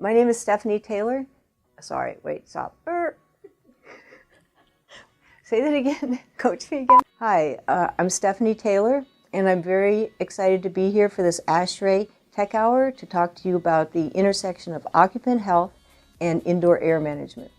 My name is Stephanie Taylor. Sorry, wait, stop. Say that again. Coach me again. Hi, I'm Stephanie Taylor, and I'm very excited to be here for this ASHRAE Tech Hour to talk to you about the intersection of occupant health and indoor air management.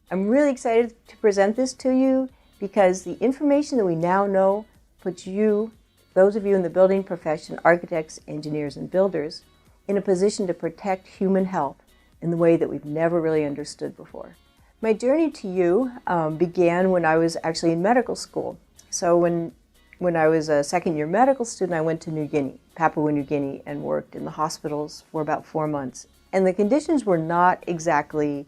I'm really excited to present this to you because the information that we now know puts you, those of you in the building profession, architects, engineers, and builders, in a position to protect human health in the way that we've never really understood before. My journey to you began when I was actually in medical school. So when I was a second-year medical student, I went to New Guinea, Papua New Guinea, and worked in the hospitals for about 4 months. And the conditions were not exactly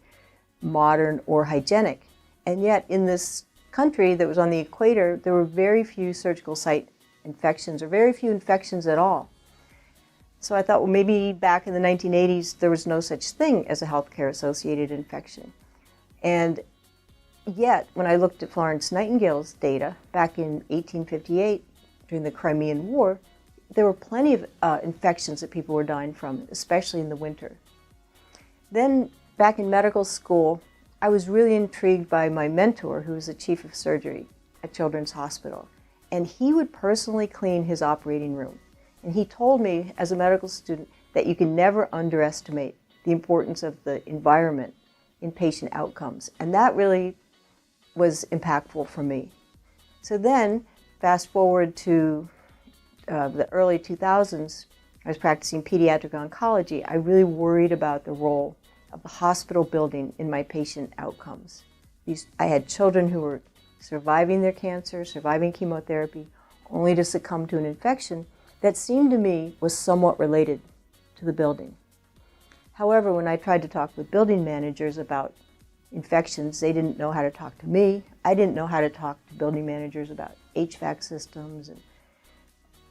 modern or hygienic. And yet in this country that was on the equator, there were very few surgical site infections, or very few infections at all. So I thought, well, maybe back in the 1980s, there was no such thing as a healthcare-associated infection. And yet, when I looked at Florence Nightingale's data back in 1858, during the Crimean War, there were plenty of infections that people were dying from, especially in the winter. Then, back in medical school, I was really intrigued by my mentor, who was the chief of surgery at Children's Hospital. And he would personally clean his operating room. And he told me, as a medical student, that you can never underestimate the importance of the environment in patient outcomes. And that really was impactful for me. So then, fast forward to the early 2000s, I was practicing pediatric oncology. I really worried about the role of the hospital building in my patient outcomes. I had children who were surviving their cancer, surviving chemotherapy, only to succumb to an infection that seemed to me was somewhat related to the building. However, when I tried to talk with building managers about infections, they didn't know how to talk to me. I didn't know how to talk to building managers about HVAC systems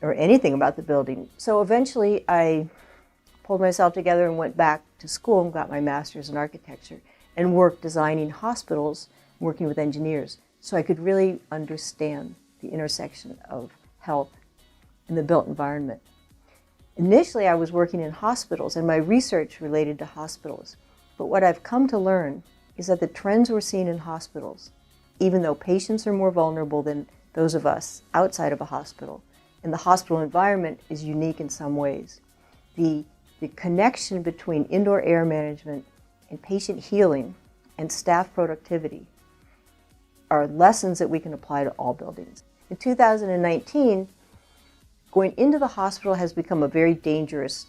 or anything about the building. So eventually I pulled myself together and went back to school and got my master's in architecture and worked designing hospitals, working with engineers, so I could really understand the intersection of health in the built environment. Initially, I was working in hospitals, and my research related to hospitals. But what I've come to learn is that the trends we're seeing in hospitals, even though patients are more vulnerable than those of us outside of a hospital, and the hospital environment is unique in some ways, the connection between indoor air management and patient healing and staff productivity are lessons that we can apply to all buildings. In 2019, going into the hospital has become a very dangerous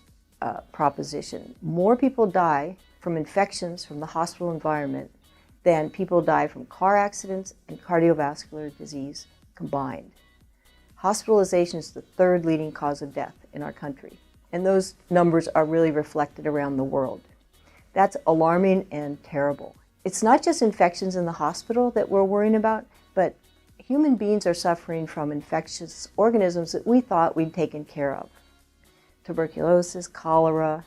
proposition. More people die from infections from the hospital environment than people die from car accidents and cardiovascular disease combined. Hospitalization is the third leading cause of death in our country, and those numbers are really reflected around the world. That's alarming and terrible. It's not just infections in the hospital that we're worrying about, but human beings are suffering from infectious organisms that we thought we'd taken care of. Tuberculosis, cholera,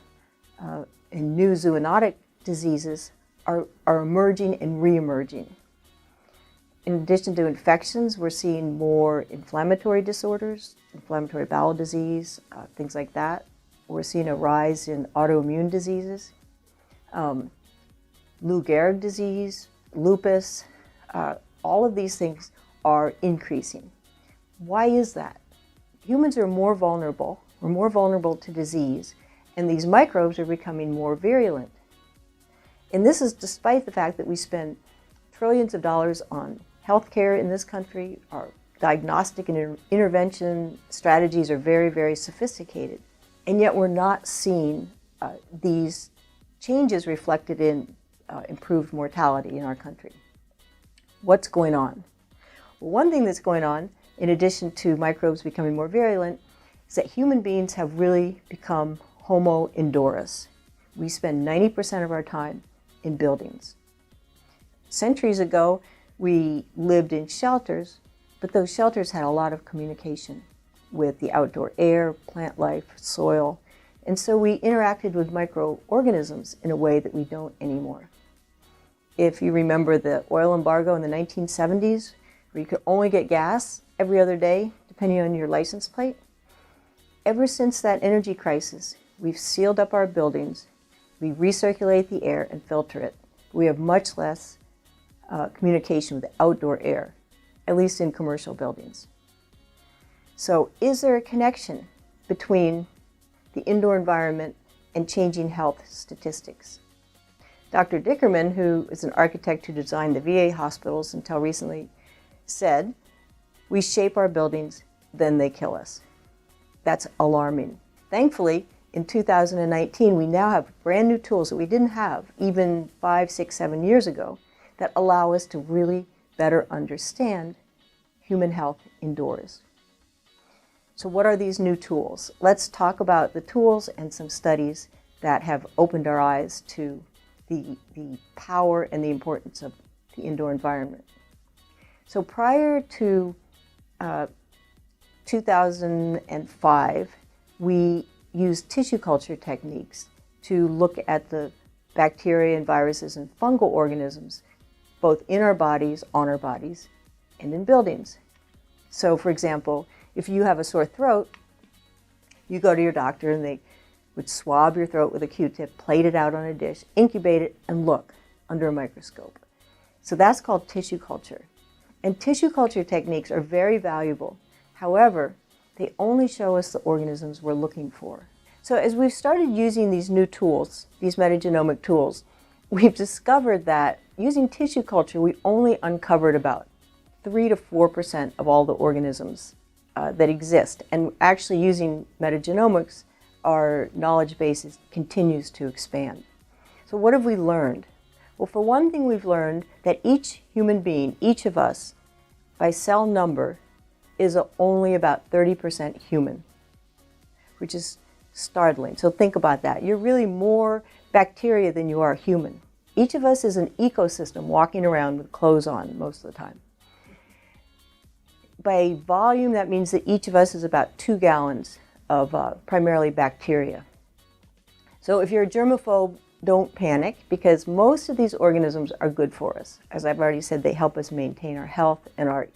and new zoonotic diseases are emerging and re-emerging. In addition to infections, we're seeing more inflammatory disorders, inflammatory bowel disease, things like that. We're seeing a rise in autoimmune diseases, Lou Gehrig disease, lupus, all of these things are increasing. Why is that? Humans are more vulnerable. We're more vulnerable to disease, and these microbes are becoming more virulent. And this is despite the fact that we spend trillions of dollars on healthcare in this country. Our diagnostic and intervention strategies are very, very sophisticated, and yet we're not seeing these changes reflected in improved mortality in our country. What's going on? Well, one thing that's going on, in addition to microbes becoming more virulent, is that human beings have really become homo indorus. We spend 90% of our time in buildings. Centuries ago, we lived in shelters, but those shelters had a lot of communication with the outdoor air, plant life, soil, and so we interacted with microorganisms in a way that we don't anymore. If you remember the oil embargo in the 1970s, where you could only get gas every other day, depending on your license plate. Ever since that energy crisis, we've sealed up our buildings, we recirculate the air and filter it. We have much less communication with the outdoor air, at least in commercial buildings. So is there a connection between the indoor environment and changing health statistics? Dr. Dickerman, who is an architect who designed the VA hospitals until recently, said, "We shape our buildings, then they kill us." That's alarming. Thankfully, in 2019, we now have brand new tools that we didn't have even 5, 6, 7 years ago that allow us to really better understand human health indoors. So what are these new tools? Let's talk about the tools and some studies that have opened our eyes to the power and the importance of the indoor environment. So prior to 2005, we used tissue culture techniques to look at the bacteria and viruses and fungal organisms, both in our bodies, on our bodies, and in buildings. So for example, if you have a sore throat, you go to your doctor and they would swab your throat with a Q-tip, plate it out on a dish, incubate it, and look under a microscope. So that's called tissue culture. And tissue culture techniques are very valuable. However, they only show us the organisms we're looking for. So as we've started using these new tools, these metagenomic tools, we've discovered that using tissue culture, we only uncovered about 3 to 4% of all the organisms that exist. And actually using metagenomics, our knowledge base continues to expand. So what have we learned? Well, for one thing, we've learned that each human being, each of us, by cell number, is only about 30% human, which is startling. So think about that. You're really more bacteria than you are human. Each of us is an ecosystem walking around with clothes on most of the time. By volume, that means that each of us is about 2 gallons of primarily bacteria. So if you're a germaphobe, don't panic, because most of these organisms are good for us. As I've already said, they help us maintain our health and our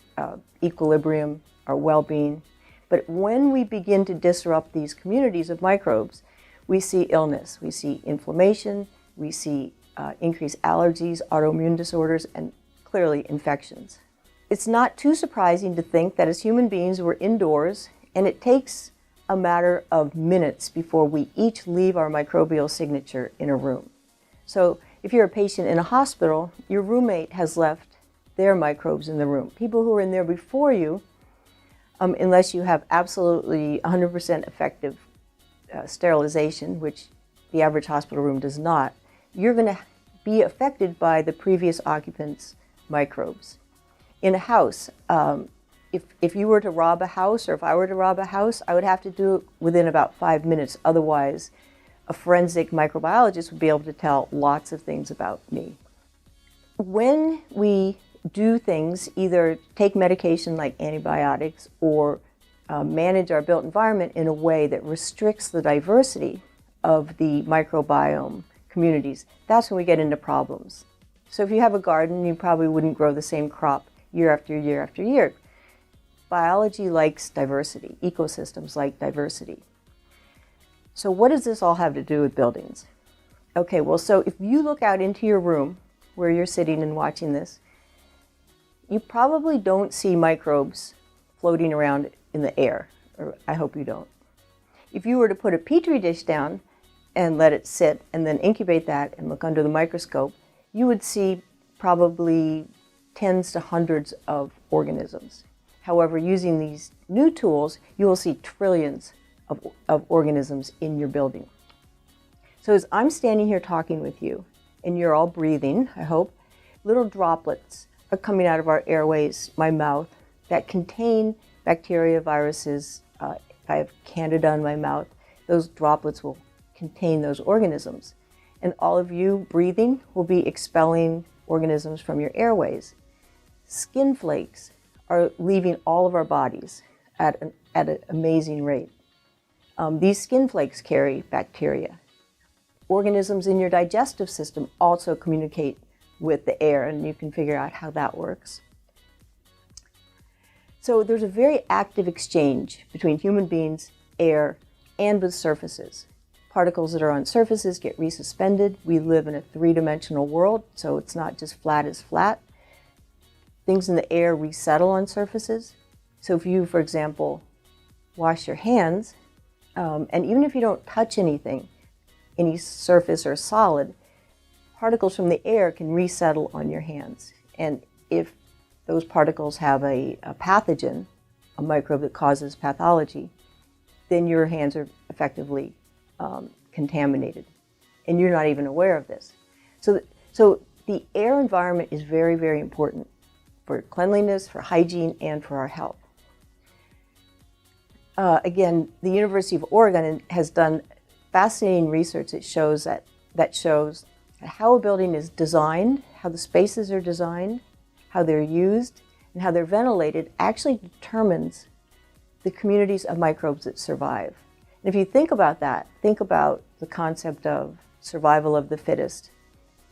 equilibrium, our well-being. But when we begin to disrupt these communities of microbes, we see illness, we see inflammation, we see increased allergies, autoimmune disorders, and clearly infections. It's not too surprising to think that as human beings, we're indoors, and it takes a matter of minutes before we each leave our microbial signature in a room. So if you're a patient in a hospital, your roommate has left their microbes in the room. People who are in there before you, unless you have absolutely 100% effective sterilization, which the average hospital room does not, you're going to be affected by the previous occupant's microbes. In a house, if you were to rob a house, or if I were to rob a house, I would have to do it within about 5 minutes. Otherwise, a forensic microbiologist would be able to tell lots of things about me. When we do things, either take medication like antibiotics or manage our built environment in a way that restricts the diversity of the microbiome communities, that's when we get into problems. So if you have a garden, you probably wouldn't grow the same crop year after year after year. Biology likes diversity. Ecosystems like diversity. So what does this all have to do with buildings? Okay, well, so if you look out into your room where you're sitting and watching this, you probably don't see microbes floating around in the air, or I hope you don't. If you were to put a petri dish down and let it sit and then incubate that and look under the microscope, you would see probably tens to hundreds of organisms. However, using these new tools, you will see trillions of organisms in your building. So as I'm standing here talking with you, and you're all breathing, I hope, little droplets are coming out of our airways, my mouth, that contain bacteria, viruses. If I have Candida in my mouth, those droplets will contain those organisms. And all of you breathing will be expelling organisms from your airways. Skin flakes are leaving all of our bodies at an amazing rate. These skin flakes carry bacteria. Organisms in your digestive system also communicate with the air, and you can figure out how that works. So there's a very active exchange between human beings, air, and with surfaces. Particles that are on surfaces get resuspended. We live in a three-dimensional world, so it's not just flat as flat. Things in the air resettle on surfaces. So if you, for example, wash your hands, and even if you don't touch anything, any surface or solid, particles from the air can resettle on your hands. And if those particles have a pathogen, a microbe that causes pathology, then your hands are effectively contaminated. And you're not even aware of this. So the air environment is very, very important for cleanliness, for hygiene, and for our health. Again, the University of Oregon has done fascinating research that shows how a building is designed, how the spaces are designed, how they're used, and how they're ventilated actually determines the communities of microbes that survive. And if you think about that, think about the concept of survival of the fittest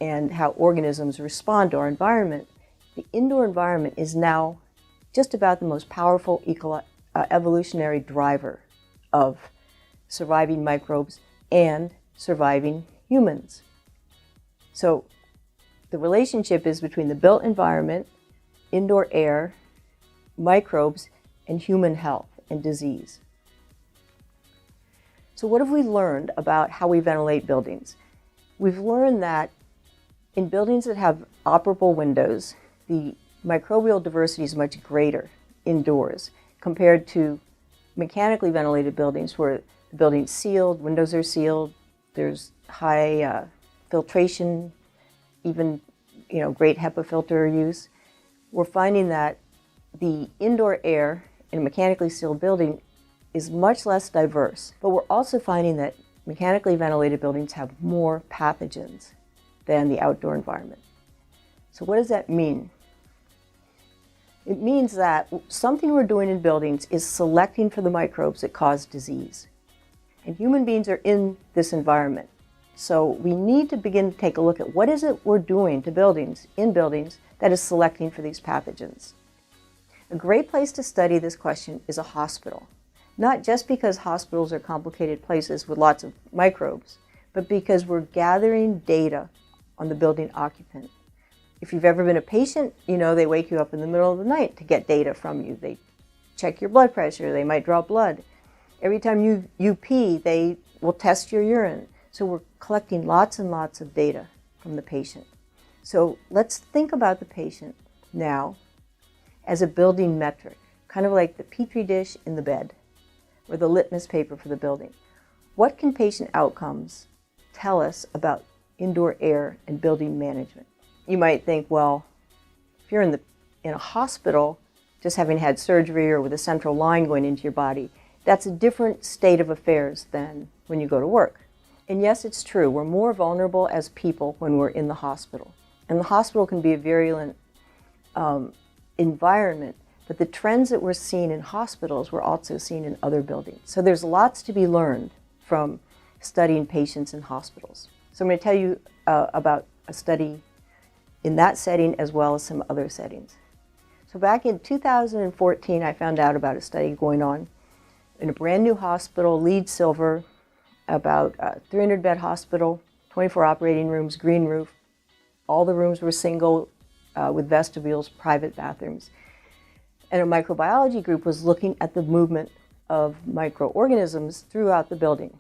and how organisms respond to our environment. The indoor environment is now just about the most powerful evolutionary driver of surviving microbes and surviving humans. So the relationship is between the built environment, indoor air, microbes, and human health and disease. So what have we learned about how we ventilate buildings? We've learned that in buildings that have operable windows, the microbial diversity is much greater indoors compared to mechanically ventilated buildings where the building's sealed, windows are sealed, there's high filtration, even great HEPA filter use. We're finding that the indoor air in a mechanically sealed building is much less diverse, but we're also finding that mechanically ventilated buildings have more pathogens than the outdoor environment. So what does that mean? It means that something we're doing in buildings is selecting for the microbes that cause disease. And human beings are in this environment. So we need to begin to take a look at what is it we're doing to buildings, in buildings, that is selecting for these pathogens. A great place to study this question is a hospital. Not just because hospitals are complicated places with lots of microbes, but because we're gathering data on the building occupant. If you've ever been a patient, they wake you up in the middle of the night to get data from you. They check your blood pressure, they might draw blood. Every time you pee, they will test your urine. So we're collecting lots and lots of data from the patient. So let's think about the patient now as a building metric, kind of like the petri dish in the bed or the litmus paper for the building. What can patient outcomes tell us about indoor air and building management? You might think, well, if you're in a hospital, just having had surgery or with a central line going into your body, that's a different state of affairs than when you go to work. And yes, it's true, we're more vulnerable as people when we're in the hospital. And the hospital can be a virulent environment, but the trends that we're seeing in hospitals we're also seeing in other buildings. So there's lots to be learned from studying patients in hospitals. So I'm going to tell you about a study in that setting as well as some other settings. So back in 2014, I found out about a study going on in a brand new hospital, LEED Silver, about a 300-bed hospital, 24 operating rooms, green roof. All the rooms were single with vestibules, private bathrooms. And a microbiology group was looking at the movement of microorganisms throughout the building,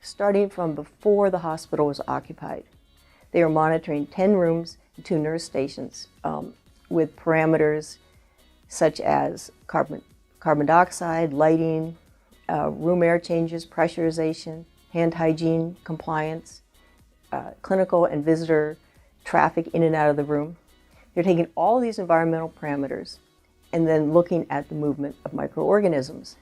starting from before the hospital was occupied. They were monitoring 10 rooms and 2 nurse stations with parameters such as carbon dioxide, lighting, room air changes, pressurization, hand hygiene, compliance, clinical and visitor traffic in and out of the room. They're taking all these environmental parameters and then looking at the movement of microorganisms.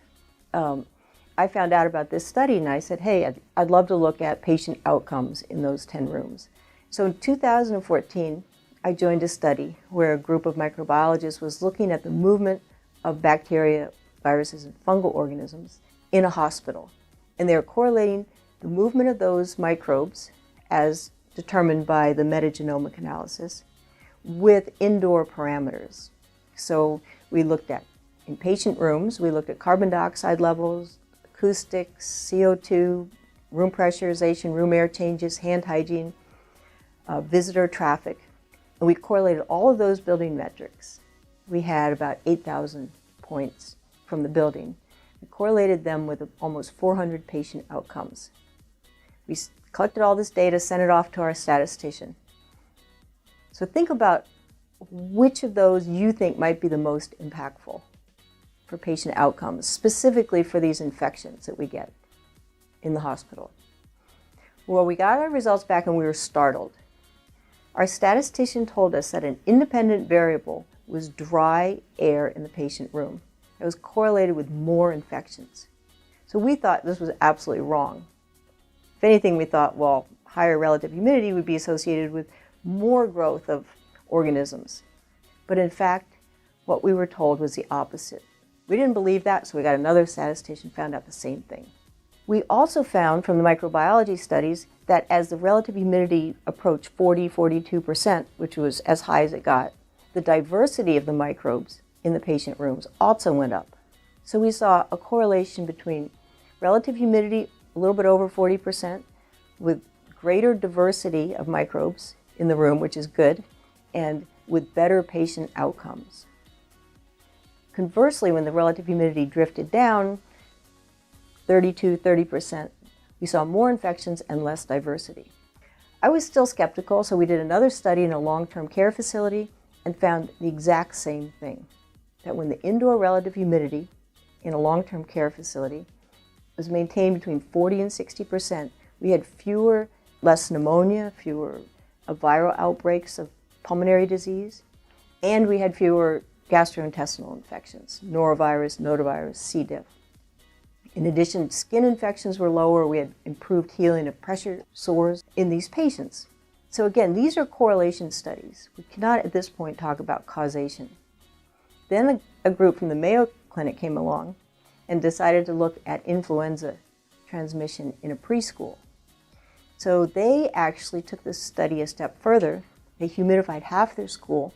I found out about this study and I said, hey, I'd love to look at patient outcomes in those 10 rooms. So in 2014, I joined a study where a group of microbiologists was looking at the movement of bacteria, viruses, and fungal organisms in a hospital. And they were correlating the movement of those microbes as determined by the metagenomic analysis with indoor parameters. So we looked at In patient rooms, we looked at carbon dioxide levels, acoustics, CO2, room pressurization, room air changes, hand hygiene, visitor traffic, and we correlated all of those building metrics. We had about 8,000 points from the building. We correlated them with almost 400 patient outcomes. We collected all this data, sent it off to our statistician. So think about which of those you think might be the most impactful for patient outcomes, specifically for these infections that we get in the hospital. Well, we got our results back and we were startled. Our statistician told us that an independent variable was dry air in the patient room. It was correlated with more infections. So we thought this was absolutely wrong. If anything, we thought, well, higher relative humidity would be associated with more growth of organisms. But in fact, what we were told was the opposite. We didn't believe that, so we got another statistician, found out the same thing. We also found from the microbiology studies that as the relative humidity approached 42%, which was as high as it got, the diversity of the microbes in the patient rooms also went up. So we saw a correlation between relative humidity, a little bit over 40%, with greater diversity of microbes in the room, which is good, and with better patient outcomes. Conversely, when the relative humidity drifted down 30%, we saw more infections and less diversity. I was still skeptical, so we did another study in a long-term care facility and found the exact same thing, that when the indoor relative humidity in a long-term care facility was maintained between 40 and 60%, we had less pneumonia, fewer viral outbreaks of pulmonary disease, and we had fewer gastrointestinal infections, norovirus, notavirus, C. diff. In addition, skin infections were lower. We had improved healing of pressure sores in these patients. So again, these are correlation studies. We cannot at this point talk about causation. Then a group from the Mayo Clinic came along and decided to look at influenza transmission in a preschool. So they actually took this study a step further. They humidified half their school,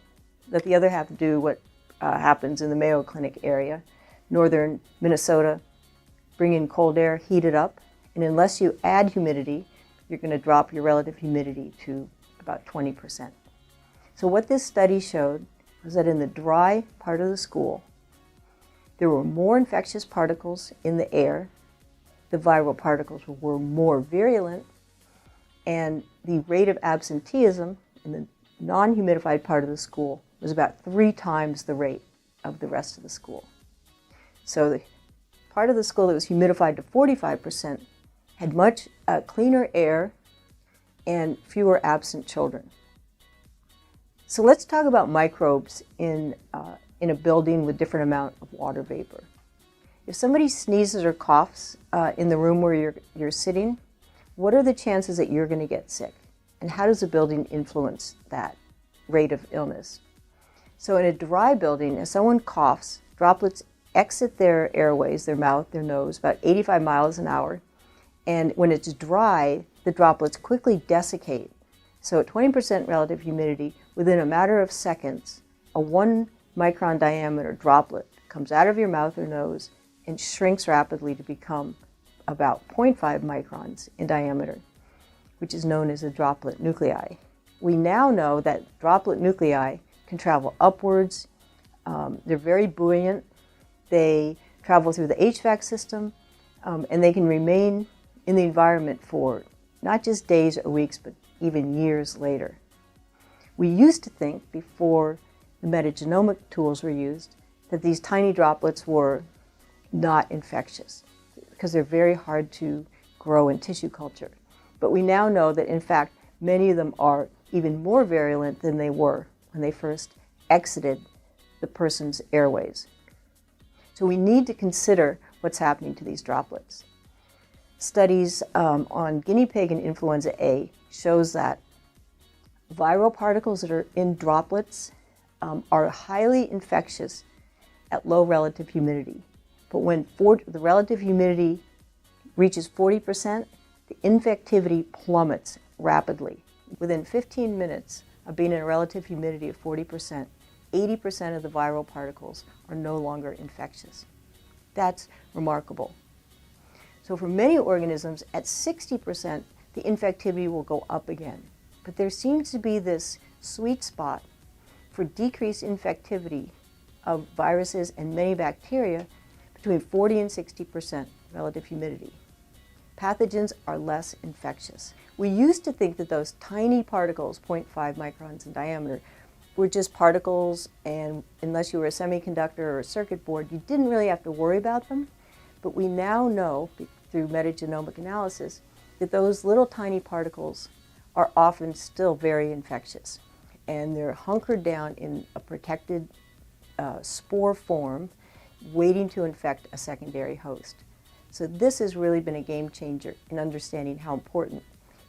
let the other half do what happens in the Mayo Clinic area, northern Minnesota, bring in cold air, heat it up, and unless you add humidity, you're going to drop your relative humidity to about 20%. So what this study showed was that in the dry part of the school, there were more infectious particles in the air, the viral particles were more virulent, and the rate of absenteeism in the non-humidified part of the school was about 3 times the rate of the rest of the school. So the part of the school that was humidified to 45% had much cleaner air and fewer absent children. So let's talk about microbes in a building with different amount of water vapor. If somebody sneezes or coughs in the room where you're sitting, what are the chances that you're going to get sick? And how does the building influence that rate of illness? So in a dry building, if someone coughs, droplets exit their airways, their mouth, their nose, about 85 miles an hour. And when it's dry, the droplets quickly desiccate. So at 20% relative humidity, within a matter of seconds, a 1 micron diameter droplet comes out of your mouth or nose and shrinks rapidly to become about 0.5 microns in diameter, which is known as a droplet nuclei. We now know that droplet nuclei can travel upwards. They're very buoyant. They travel through the HVAC system, and they can remain in the environment for not just days or weeks, but even years later. We used to think, before the metagenomic tools were used, that these tiny droplets were not infectious because they're very hard to grow in tissue culture. But we now know that, in fact, many of them are even more virulent than they were when they first exited the person's airways. So we need to consider what's happening to these droplets. Studies on guinea pig and influenza A shows that viral particles that are in droplets are highly infectious at low relative humidity. But when the relative humidity reaches 40%, the infectivity plummets rapidly. Within 15 minutes of being in a relative humidity of 40%, 80% of the viral particles are no longer infectious. That's remarkable. So for many organisms, at 60%, the infectivity will go up again. But there seems to be this sweet spot for decreased infectivity of viruses and many bacteria between 40 and 60% relative humidity. Pathogens are less infectious. We used to think that those tiny particles, 0.5 microns in diameter, were just particles, and unless you were a semiconductor or a circuit board, you didn't really have to worry about them. But we now know, through metagenomic analysis, that those little tiny particles are often still very infectious. And they're hunkered down in a protected spore form, waiting to infect a secondary host. So this has really been a game changer in understanding how important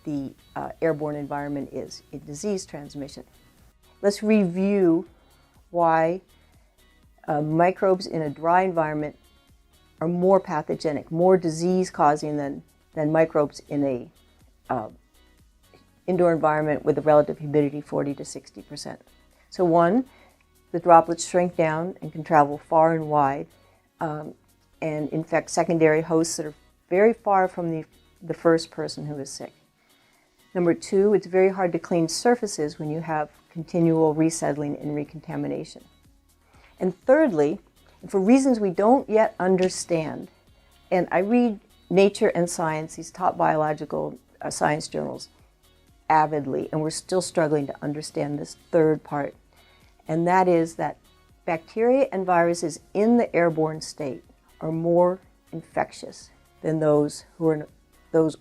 the airborne environment is in disease transmission. Let's review why microbes in a dry environment are more pathogenic, more disease-causing than microbes in a indoor environment with a relative humidity 40 to 60%. So one, the droplets shrink down and can travel far and wide and infect secondary hosts that are very far from the first person who is sick. Number two, it's very hard to clean surfaces when you have continual resettling and recontamination. And thirdly, for reasons we don't yet understand, and I read Nature and Science, these top biological science journals, avidly, and we're still struggling to understand this third part, and that is that bacteria and viruses in the airborne state are more infectious than those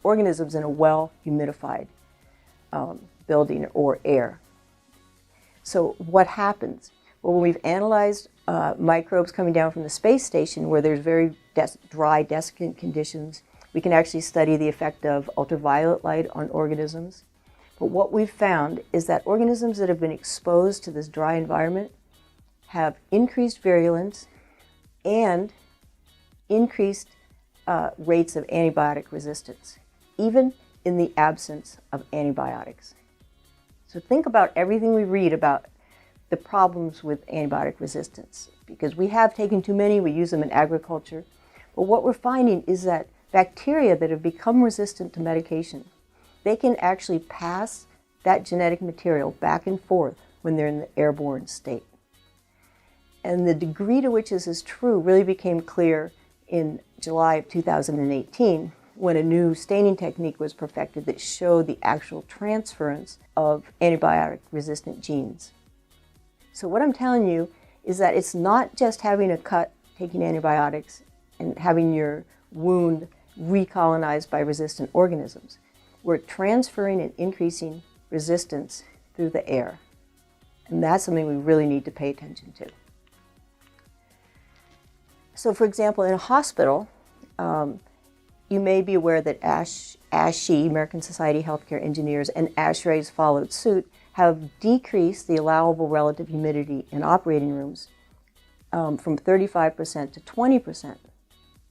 organisms in a well-humidified building or air. So what happens? Well, when we've analyzed microbes coming down from the space station where there's very dry, desiccant conditions, we can actually study the effect of ultraviolet light on organisms. But what we've found is that organisms that have been exposed to this dry environment have increased virulence and increased rates of antibiotic resistance, even in the absence of antibiotics. So think about everything we read about the problems with antibiotic resistance, because we have taken too many, we use them in agriculture. But what we're finding is that bacteria that have become resistant to medication, they can actually pass that genetic material back and forth when they're in the airborne state. And the degree to which this is true really became clear in July of 2018 when a new staining technique was perfected that showed the actual transference of antibiotic-resistant genes. So what I'm telling you is that it's not just having a cut, taking antibiotics, and having your wound recolonized by resistant organisms. We're transferring and increasing resistance through the air. And that's something we really need to pay attention to. So for example, in a hospital, you may be aware that ASHRAE, American Society of Healthcare Engineers, and ASHRAE's followed suit, have decreased the allowable relative humidity in operating rooms from 35% to 20%.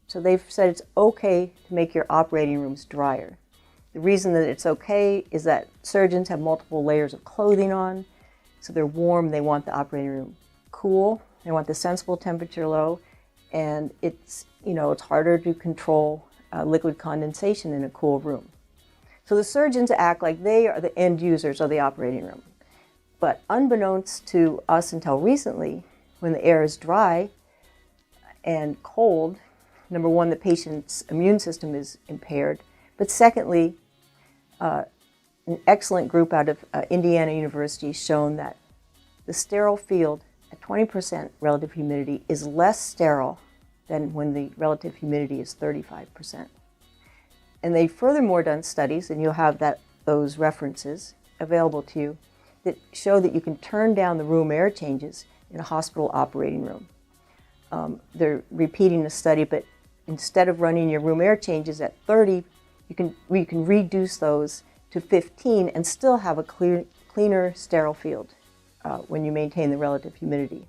So they've said it's okay to make your operating rooms drier. The reason that it's okay is that surgeons have multiple layers of clothing on, so they're warm, they want the operating room cool, they want the sensible temperature low, and it's harder to control liquid condensation in a cool room. So the surgeons act like they are the end users of the operating room. But unbeknownst to us until recently, when the air is dry and cold, number one, the patient's immune system is impaired. But secondly, an excellent group out of Indiana University has shown that the sterile field at 20% relative humidity is less sterile than when the relative humidity is 35%. And they've furthermore done studies, and you'll have those references available to you, that show that you can turn down the room air changes in a hospital operating room. They're repeating the study, but instead of running your room air changes at 30, you can reduce those to 15 and still have a cleaner, sterile field when you maintain the relative humidity.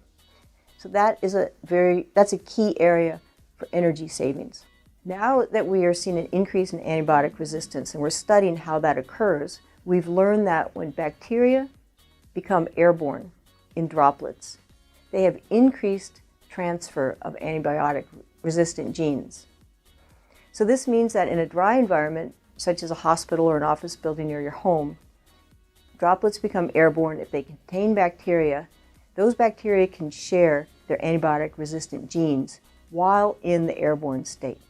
So that's a key area for energy savings. Now that we are seeing an increase in antibiotic resistance and we're studying how that occurs, we've learned that when bacteria become airborne in droplets, they have increased transfer of antibiotic-resistant genes. So this means that in a dry environment, such as a hospital or an office building near your home, droplets become airborne if they contain bacteria. Those bacteria can share their antibiotic-resistant genes while in the airborne state.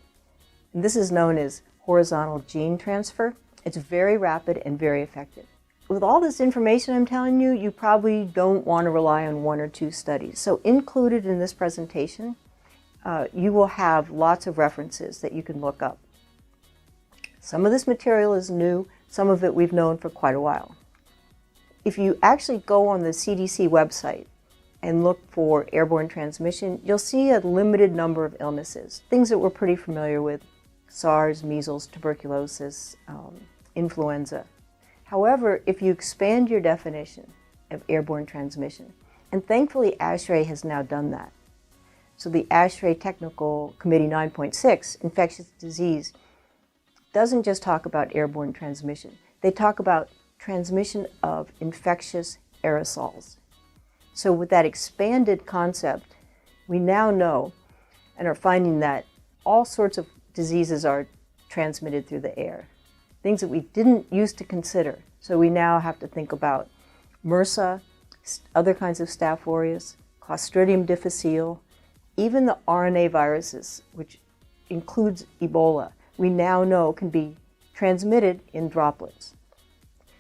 And this is known as horizontal gene transfer. It's very rapid and very effective. With all this information I'm telling you, you probably don't want to rely on one or two studies. So included in this presentation, you will have lots of references that you can look up. Some of this material is new, some of it we've known for quite a while. If you actually go on the CDC website and look for airborne transmission, you'll see a limited number of illnesses, things that we're pretty familiar with: SARS, measles, tuberculosis, influenza. However, if you expand your definition of airborne transmission, and thankfully ASHRAE has now done that. So the ASHRAE Technical Committee 9.6, infectious disease, doesn't just talk about airborne transmission. They talk about transmission of infectious aerosols. So with that expanded concept, we now know and are finding that all sorts of diseases are transmitted through the air, things that we didn't used to consider. So we now have to think about MRSA, other kinds of Staph aureus, Clostridium difficile, even the RNA viruses, which includes Ebola, we now know can be transmitted in droplets.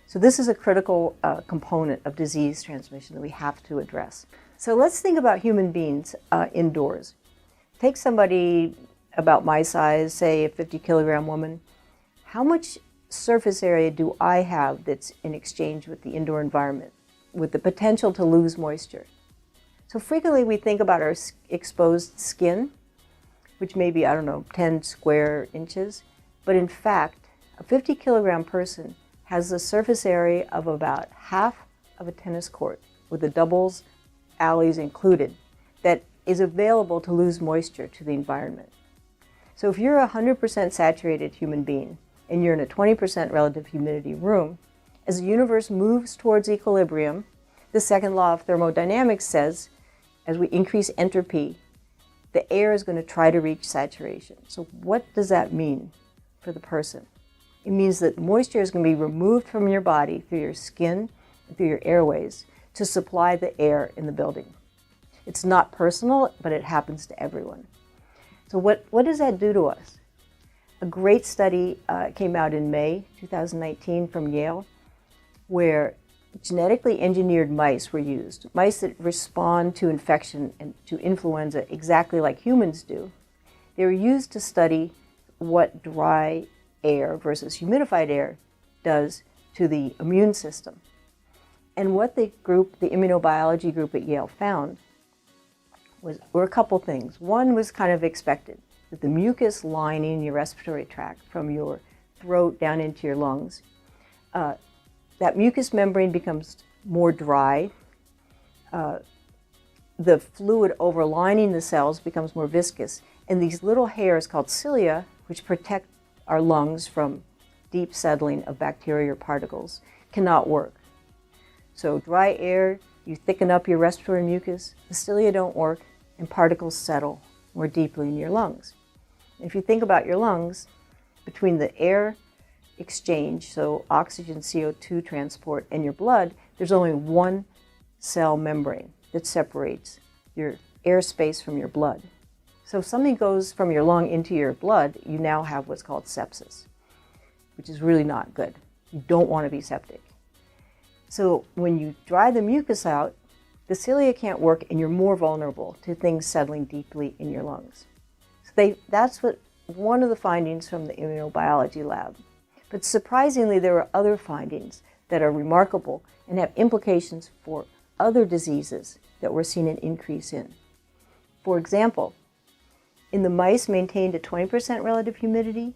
So this is a critical component of disease transmission that we have to address. So let's think about human beings indoors. Take somebody about my size, say a 50-kilogram woman. How much surface area do I have that's in exchange with the indoor environment, with the potential to lose moisture? So frequently we think about our exposed skin, which may be, 10 square inches. But in fact, a 50-kilogram person has a surface area of about half of a tennis court, with the doubles, alleys included, that is available to lose moisture to the environment. So if you're a 100% saturated human being, and you're in a 20% relative humidity room, as the universe moves towards equilibrium, the second law of thermodynamics says, as we increase entropy, the air is going to try to reach saturation. So what does that mean for the person? It means that moisture is going to be removed from your body through your skin and through your airways to supply the air in the building. It's not personal, but it happens to everyone. So what does that do to us? A great study came out in May 2019 from Yale, where genetically engineered mice were used, mice that respond to infection and to influenza exactly like humans do. They were used to study what dry air versus humidified air does to the immune system. And what the immunobiology group at Yale found were a couple things. One was kind of expected, that the mucus lining your respiratory tract from your throat down into your lungs, that mucous membrane becomes more dry. The fluid overlining the cells becomes more viscous. And these little hairs called cilia, which protect our lungs from deep settling of bacteria or particles, cannot work. So dry air, you thicken up your respiratory mucus, the cilia don't work, and particles settle more deeply in your lungs. If you think about your lungs, between the air exchange, so oxygen, CO2 transport, and your blood, there's only one cell membrane that separates your airspace from your blood. So if something goes from your lung into your blood, you now have what's called sepsis, which is really not good. You don't want to be septic. So when you dry the mucus out, the cilia can't work and you're more vulnerable to things settling deeply in your lungs. So that's one of the findings from the immunobiology lab. But surprisingly, there are other findings that are remarkable and have implications for other diseases that we're seeing an increase in. For example, in the mice maintained at 20% relative humidity,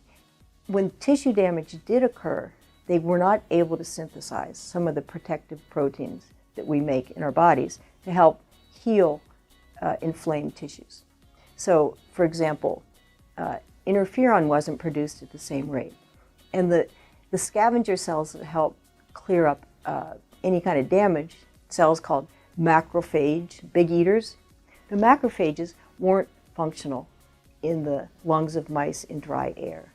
when tissue damage did occur, they were not able to synthesize some of the protective proteins that we make in our bodies to help heal inflamed tissues. So, for example, interferon wasn't produced at the same rate. And the scavenger cells that help clear up any kind of damage, cells called macrophage, big eaters. The macrophages weren't functional in the lungs of mice in dry air.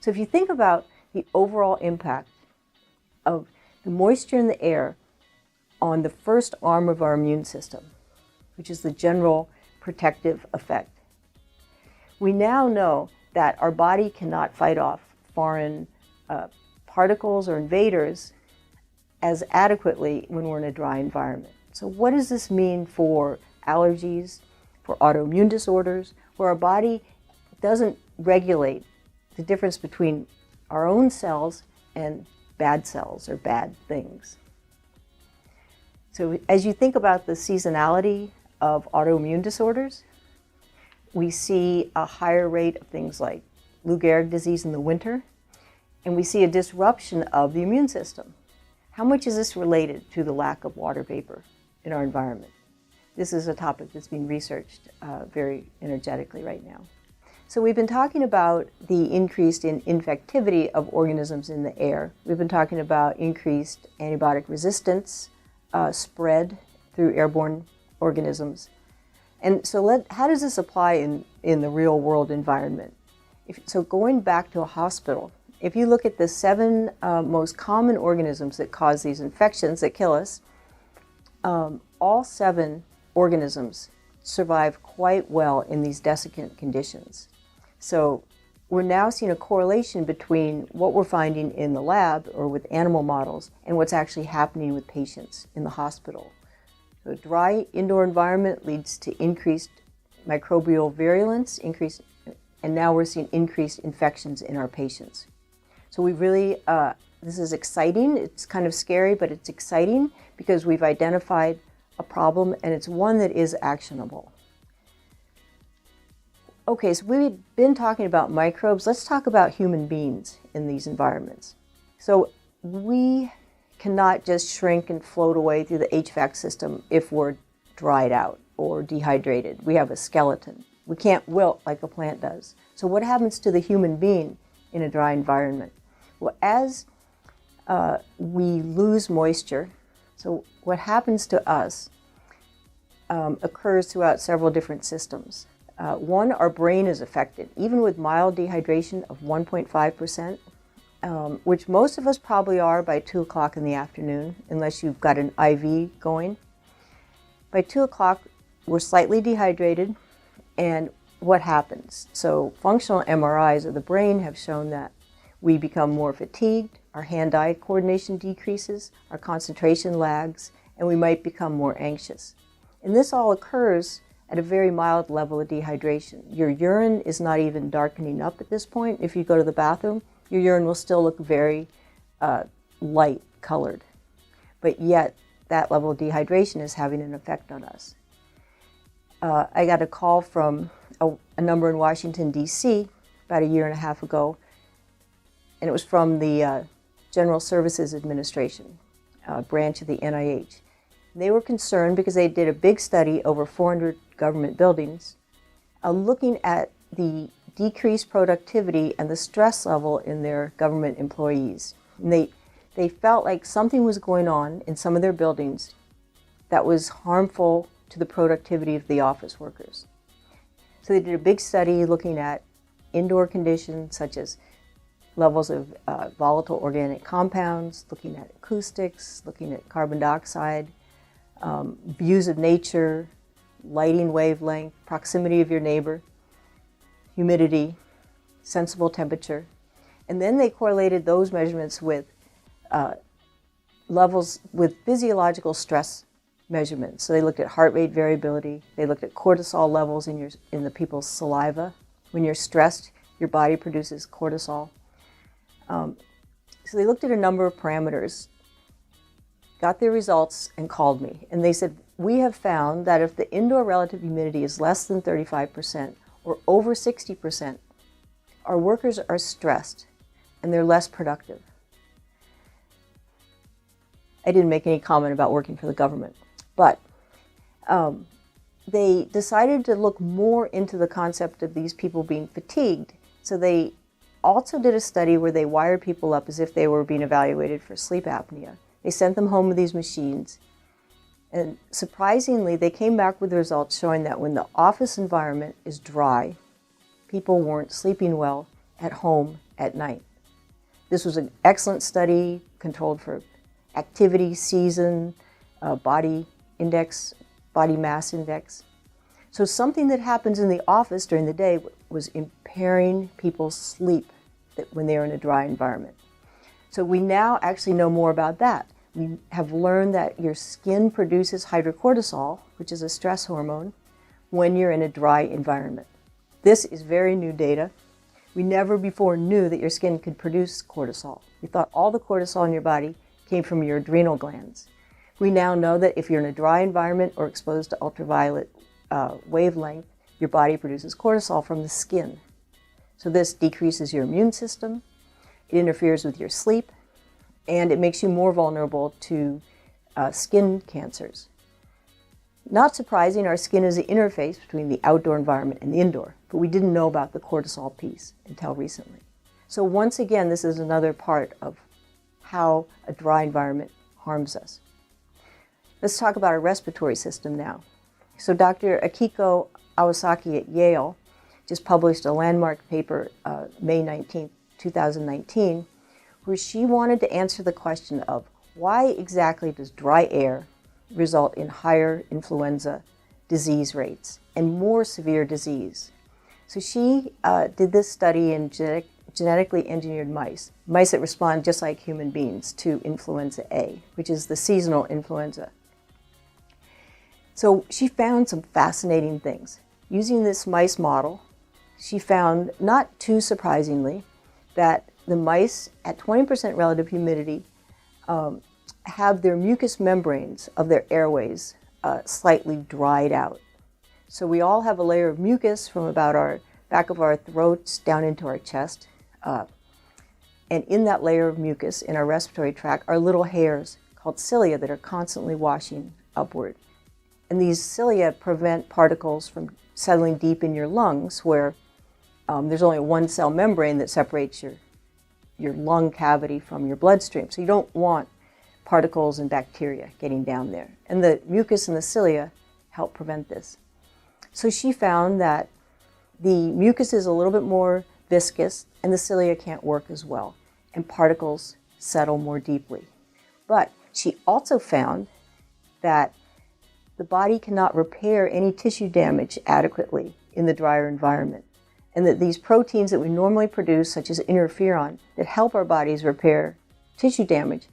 So if you think about the overall impact of the moisture in the air on the first arm of our immune system, which is the general protective effect, we now know that our body cannot fight off foreign particles or invaders as adequately when we're in a dry environment. So what does this mean for allergies, for autoimmune disorders, where our body doesn't regulate the difference between our own cells and bad cells or bad things? So as you think about the seasonality of autoimmune disorders, we see a higher rate of things like Lou Gehrig disease in the winter, and we see a disruption of the immune system. How much is this related to the lack of water vapor in our environment? This is a topic that's being researched very energetically right now. So we've been talking about the increase in infectivity of organisms in the air. We've been talking about increased antibiotic resistance, spread through airborne organisms. And so how does this apply in the real world environment? So going back to a hospital, if you look at the 7 most common organisms that cause these infections that kill us, all 7 organisms survive quite well in these desiccant conditions. So we're now seeing a correlation between what we're finding in the lab or with animal models and what's actually happening with patients in the hospital. So a dry indoor environment leads to increased microbial virulence, and now we're seeing increased infections in our patients. So we really, this is exciting. It's kind of scary, but it's exciting because we've identified a problem and it's one that is actionable. Okay, so we've been talking about microbes. Let's talk about human beings in these environments. So we cannot just shrink and float away through the HVAC system if we're dried out or dehydrated. We have a skeleton. We can't wilt like a plant does. So what happens to the human being in a dry environment? Well, as we lose moisture, so what happens to us occurs throughout several different systems. One, our brain is affected, even with mild dehydration of 1.5%, which most of us probably are by 2 o'clock in the afternoon, unless you've got an IV going. By 2 o'clock, we're slightly dehydrated, and what happens? So functional MRIs of the brain have shown that we become more fatigued, our hand-eye coordination decreases, our concentration lags, and we might become more anxious. And this all occurs at a very mild level of dehydration. Your urine is not even darkening up at this point. If you go to the bathroom, your urine will still look very light colored. But yet, that level of dehydration is having an effect on us. I got a call from a number in Washington, D.C. about 1.5 years ago, and it was from the General Services Administration, branch of the NIH. They were concerned because they did a big study over 400 government buildings, looking at the decreased productivity and the stress level in their government employees. And they felt like something was going on in some of their buildings that was harmful to the productivity of the office workers. So they did a big study looking at indoor conditions such as levels of volatile organic compounds, looking at acoustics, looking at carbon dioxide, views of nature, lighting wavelength, proximity of your neighbor, humidity, sensible temperature. And then they correlated those measurements with levels with physiological stress measurements. So they looked at heart rate variability, they looked at cortisol levels in the people's saliva. When you're stressed, your body produces cortisol. So they looked at a number of parameters, got their results, and called me. And they said, we have found that if the indoor relative humidity is less than 35% or over 60%, our workers are stressed and they're less productive. I didn't make any comment about working for the government, but they decided to look more into the concept of these people being fatigued. So they also did a study where they wired people up as if they were being evaluated for sleep apnea. They sent them home with these machines, And surprisingly, they came back with results showing that when the office environment is dry, people weren't sleeping well at home at night. This was an excellent study controlled for activity, season, body index, body mass index. So something that happens in the office during the day was impairing people's sleep when they are in a dry environment. So we now actually know more about that. We have learned that your skin produces hydrocortisol, which is a stress hormone, when you're in a dry environment. This is very new data. We never before knew that your skin could produce cortisol. We thought all the cortisol in your body came from your adrenal glands. We now know that if you're in a dry environment or exposed to ultraviolet wavelength, your body produces cortisol from the skin. So this decreases your immune system, it interferes with your sleep, and it makes you more vulnerable to skin cancers. Not surprising, our skin is the interface between the outdoor environment and the indoor, but we didn't know about the cortisol piece until recently. So once again, this is another part of how a dry environment harms us. Let's talk about our respiratory system now. So Dr. Akiko Awasaki at Yale just published a landmark paper May 19, 2019, where she wanted to answer the question of why exactly does dry air result in higher influenza disease rates and more severe disease. So she did this study in genetically engineered mice that respond just like human beings to influenza A, which is the seasonal influenza. So she found some fascinating things. Using this mice model, she found, not too surprisingly, that the mice at 20% relative humidity have their mucous membranes of their airways slightly dried out. So we all have a layer of mucus from about our back of our throats down into our chest. And in that layer of mucus in our respiratory tract are little hairs called cilia that are constantly washing upward. And these cilia prevent particles from settling deep in your lungs, where there's only one cell membrane that separates your lung cavity from your bloodstream. So you don't want particles and bacteria getting down there. And the mucus and the cilia help prevent this. So she found that the mucus is a little bit more viscous and the cilia can't work as well, and particles settle more deeply. But she also found that the body cannot repair any tissue damage adequately in the drier environment, and that these proteins that we normally produce, such as interferon, that help our bodies repair tissue damage,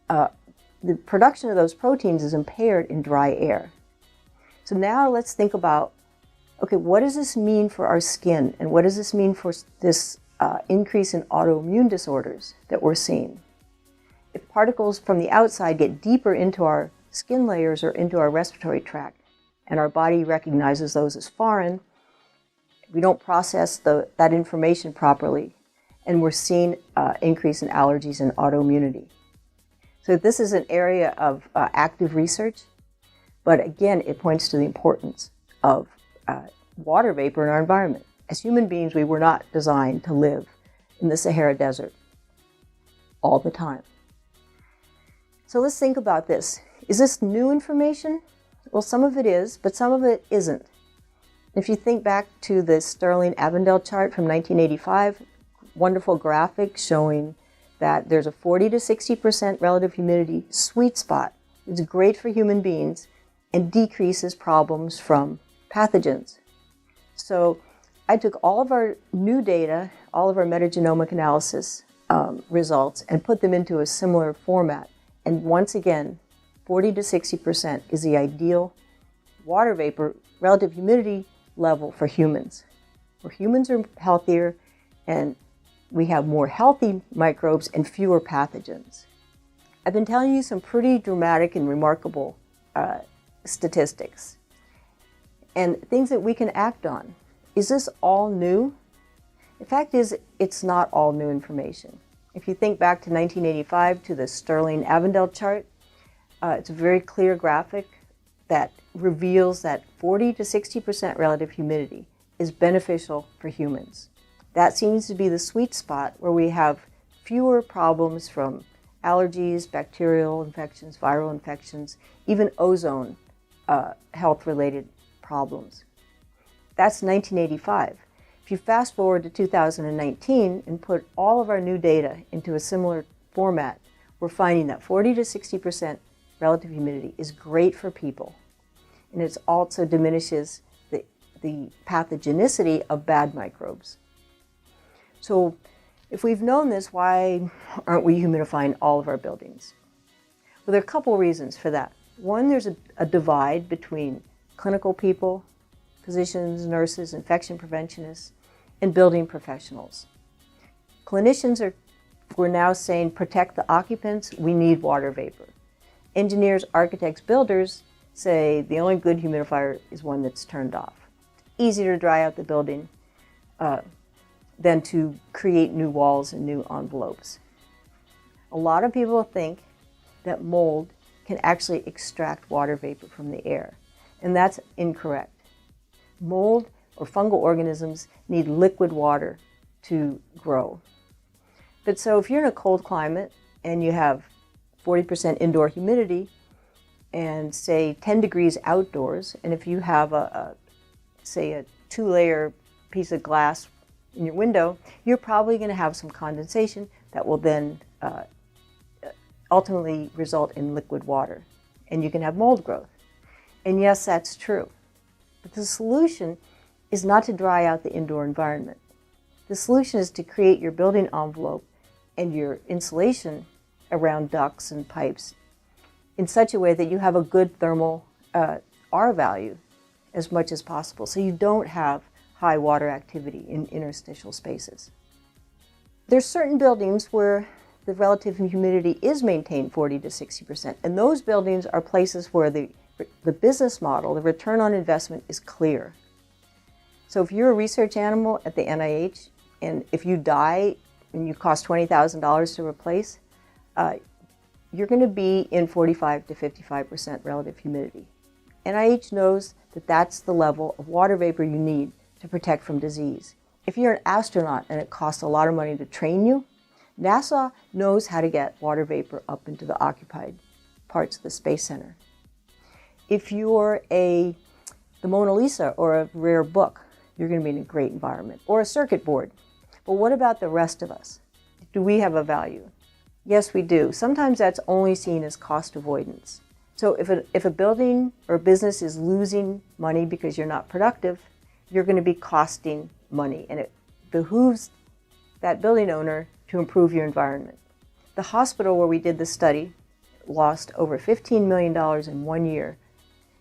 the production of those proteins is impaired in dry air. So now let's think about, okay, what does this mean for our skin, and what does this mean for this increase in autoimmune disorders that we're seeing? If particles from the outside get deeper into our skin layers or into our respiratory tract, and our body recognizes those as foreign, we don't process that information properly, and we're seeing increase in allergies and autoimmunity. So this is an area of active research, but again, it points to the importance of water vapor in our environment. As human beings, we were not designed to live in the Sahara Desert all the time. So let's think about this. Is this new information? Well, some of it is, but some of it isn't. If you think back to the Sterling-Avondale chart from 1985, wonderful graphic showing that there's a 40 to 60% relative humidity sweet spot. It's great for human beings and decreases problems from pathogens. So I took all of our new data, all of our metagenomic analysis results, and put them into a similar format. And once again, 40 to 60% is the ideal water vapor relative humidity level for humans. Where humans are healthier and we have more healthy microbes and fewer pathogens. I've been telling you some pretty dramatic and remarkable statistics and things that we can act on. Is this all new? The fact is, it's not all new information. If you think back to 1985 to the Sterling-Avondale chart, it's a very clear graphic that reveals that 40 to 60% relative humidity is beneficial for humans. That seems to be the sweet spot where we have fewer problems from allergies, bacterial infections, viral infections, even ozone health-related problems. That's 1985. If you fast forward to 2019 and put all of our new data into a similar format, we're finding that 40 to 60% relative humidity is great for people. And it also diminishes the pathogenicity of bad microbes. So if we've known this, why aren't we humidifying all of our buildings? Well, there are a couple reasons for that. One, there's a divide between clinical people, physicians, nurses, infection preventionists, and building professionals. Clinicians we're now saying protect the occupants, we need water vapor. Engineers, architects, builders say the only good humidifier is one that's turned off. It's easier to dry out the building than to create new walls and new envelopes. A lot of people think that mold can actually extract water vapor from the air, and that's incorrect. Mold or fungal organisms need liquid water to grow. But so if you're in a cold climate and you have 40% indoor humidity and say 10 degrees outdoors, and if you have say a 2-layer piece of glass in your window, you're probably going to have some condensation that will then ultimately result in liquid water, and you can have mold growth. And yes, that's true. But the solution is not to dry out the indoor environment. The solution is to create your building envelope and your insulation around ducts and pipes in such a way that you have a good thermal R value as much as possible, so you don't have high water activity in interstitial spaces. There's certain buildings where the relative humidity is maintained 40 to 60%, and those buildings are places where the business model, the return on investment, is clear. So if you're a research animal at the NIH, and if you die and you cost $20,000 to replace, you're going to be in 45 to 55% relative humidity. NIH knows that that's the level of water vapor you need to protect from disease. If you're an astronaut and it costs a lot of money to train you, NASA knows how to get water vapor up into the occupied parts of the Space Center. If you're the Mona Lisa or a rare book, you're going to be in a great environment, or a circuit board. But what about the rest of us? Do we have a value? Yes, we do. Sometimes that's only seen as cost avoidance. So if a building or a business is losing money because you're not productive, you're going to be costing money, and it behooves that building owner to improve your environment. The hospital where we did the study lost over $15 million in 1 year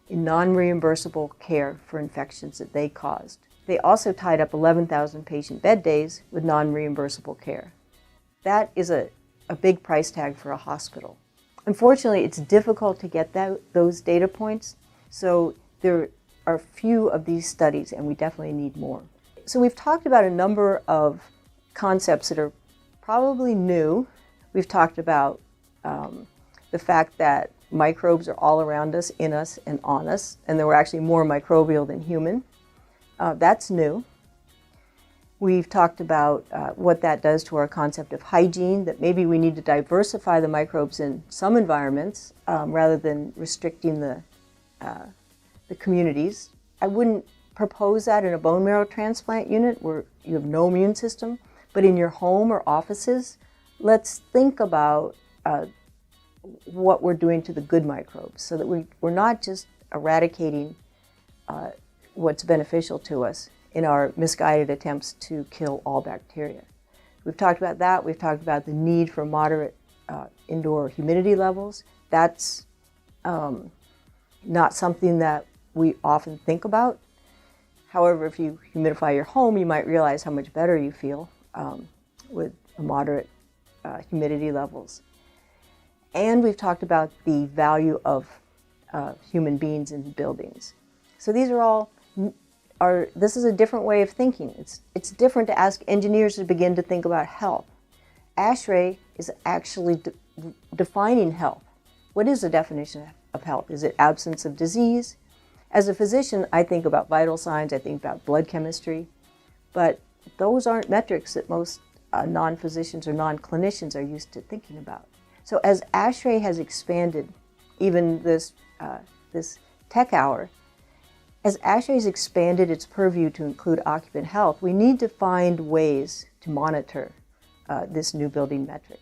in non-reimbursable care for infections that they caused. They also tied up 11,000 patient bed days with non-reimbursable care. That is a big price tag for a hospital. Unfortunately, it's difficult to get those data points, so there are few of these studies, and we definitely need more. So we've talked about a number of concepts that are probably new. We've talked about the fact that microbes are all around us, in us, and on us, and that we're actually more microbial than human. That's new. We've talked about what that does to our concept of hygiene, that maybe we need to diversify the microbes in some environments rather than restricting the communities. I wouldn't propose that in a bone marrow transplant unit where you have no immune system, but in your home or offices, let's think about what we're doing to the good microbes so that we're not just eradicating what's beneficial to us in our misguided attempts to kill all bacteria. We've talked about that. We've talked about the need for moderate indoor humidity levels. That's not something that we often think about. However, if you humidify your home, you might realize how much better you feel with moderate humidity levels. And we've talked about the value of human beings in buildings. So these are all this is a different way of thinking. It's different to ask engineers to begin to think about health. ASHRAE is actually defining health. What is the definition of health? Is it absence of disease? As a physician, I think about vital signs, I think about blood chemistry, but those aren't metrics that most non-physicians or non-clinicians are used to thinking about. So as ASHRAE has expanded, even this tech hour, as ASHRAE has expanded its purview to include occupant health, we need to find ways to monitor this new building metric.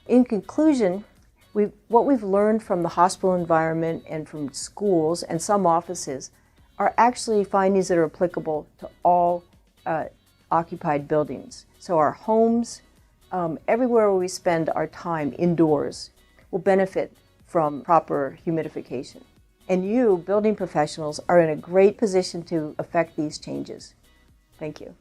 In conclusion, what we've learned from the hospital environment and from schools and some offices are actually findings that are applicable to all occupied buildings. So our homes, everywhere where we spend our time indoors, will benefit from proper humidification. And you, building professionals, are in a great position to affect these changes. Thank you.